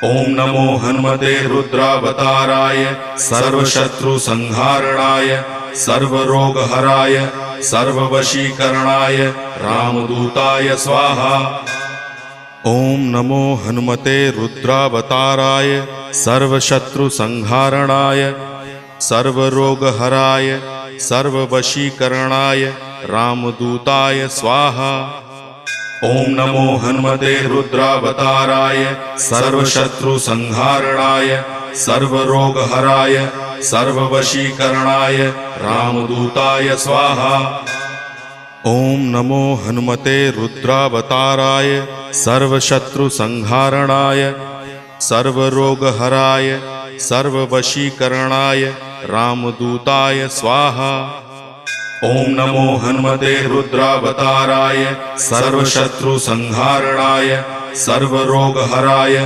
ओम नमो हनुमते रुद्रावताराय सर्वशत्रुसंहारणाय सर्वरोगहराय सर्ववशीकरणाय रामदूताय स्वाहा। ओम नमो हनुमते रुद्रावताराय सर्वशत्रुसंहारणाय सर्वरोगहराय सर्ववशीकरणाय रामदूताय स्वाहा। ओम नमो हनुमते रुद्रावताराय सर्वशत्रुसंहारणाय सर्वरोगहराय सर्ववशीकरणाय रामदूताय स्वाहा। ओम नमो हनुमते रुद्रावताराय सर्वशत्रुसंहारणाय सर्वरोगहराय सर्ववशीकरणाय रामदूताय स्वाहा। ओम नमो हनुमते रुद्रावताराय सर्वशत्रुसंहारणाय सर्वरोगहराय